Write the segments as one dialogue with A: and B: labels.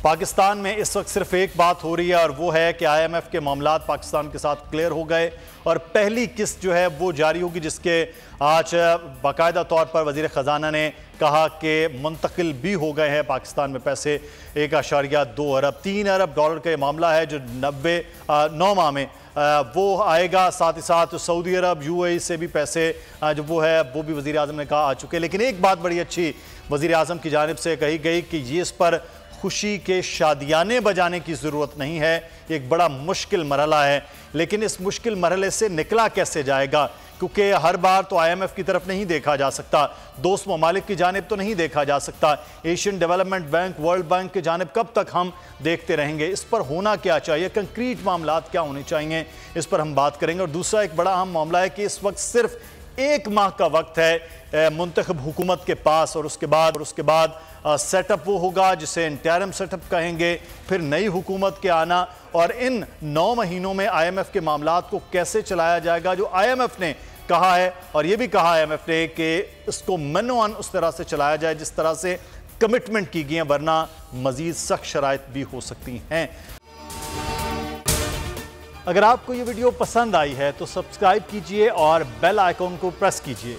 A: पाकिस्तान में इस वक्त सिर्फ एक बात हो रही है और वो है कि IMF के मामलात पाकिस्तान के साथ क्लियर हो गए और पहली किस्त जो है वो जारी होगी, जिसके आज बाकायदा तौर पर वज़ीर ख़जाना ने कहा कि मुंतकिल भी हो गए हैं पाकिस्तान में पैसे 1.2 अरब 3 अरब डॉलर का ये मामला है जो 9 माह में वो आएगा। साथ ही साथ सऊदी अरब UAE से भी पैसे जो वो है वो भी वज़ीर आज़म ने कहा आ चुके हैं। लेकिन एक बात बड़ी अच्छी वज़ीर आज़म की जानिब से कही गई कि ये इस पर खुशी के शादियाने बजाने की ज़रूरत नहीं है, एक बड़ा मुश्किल मरहला है। लेकिन इस मुश्किल मरहले से निकला कैसे जाएगा, क्योंकि हर बार तो IMF की तरफ नहीं देखा जा सकता, दोस्त ममालिक की जानिब तो नहीं देखा जा सकता, Asian development bank, world bank की जानिब कब तक हम देखते रहेंगे। इस पर होना क्या चाहिए, कंक्रीट मामलात क्या होने चाहिए, इस पर हम बात करेंगे। और दूसरा एक बड़ा अहम मामला है कि इस वक्त सिर्फ 1 माह का वक्त है मुंतखब हुकूमत के पास और उसके बाद सेटअप वो होगा जिसे इंटरिम सेटअप कहेंगे, फिर नई हुकूमत के आना और इन 9 महीनों में IMF के मामलात को कैसे चलाया जाएगा, जो IMF ने कहा है। और ये भी कहा IMF ने कि इसको मनोअन उस तरह से चलाया जाए जिस तरह से कमिटमेंट की गई है, वरना मजीद सख्त शराइत भी हो सकती हैं। अगर आपको ये वीडियो पसंद आई है तो सब्सक्राइब कीजिए और बेल आइकॉन को प्रेस कीजिए।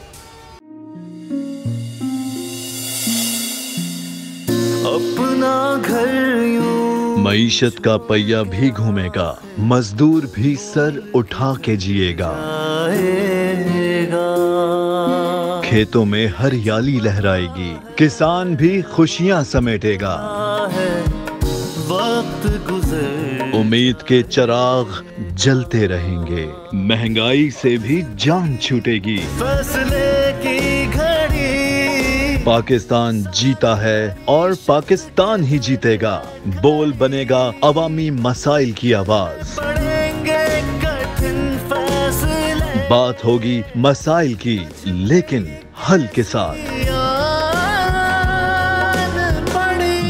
B: अपना घर यूं
C: मईशत का पहिया भी घूमेगा, मजदूर भी सर उठा के जिएगा, खेतों में हरियाली लहराएगी, किसान भी खुशियां समेटेगा,
B: वक्त गुजर
C: उम्मीद के चिराग जलते रहेंगे, महंगाई से भी जान छूटेगी।
B: फैसले की घड़ी
C: पाकिस्तान जीता है और पाकिस्तान ही जीतेगा। बोल बनेगा अवामी मसाइल की आवाज,
B: पड़ेंगे कठिन फैसले,
C: बात होगी मसाइल की लेकिन हल के साथ।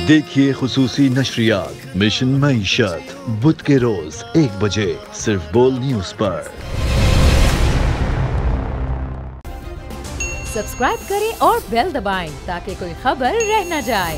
C: देखिए खुसूसी नशरियात मिशन मईशत बुध के रोज 1 बजे सिर्फ बोल न्यूज पर।
D: सब्सक्राइब करें और बेल दबाएं ताकि कोई खबर रह न जाए।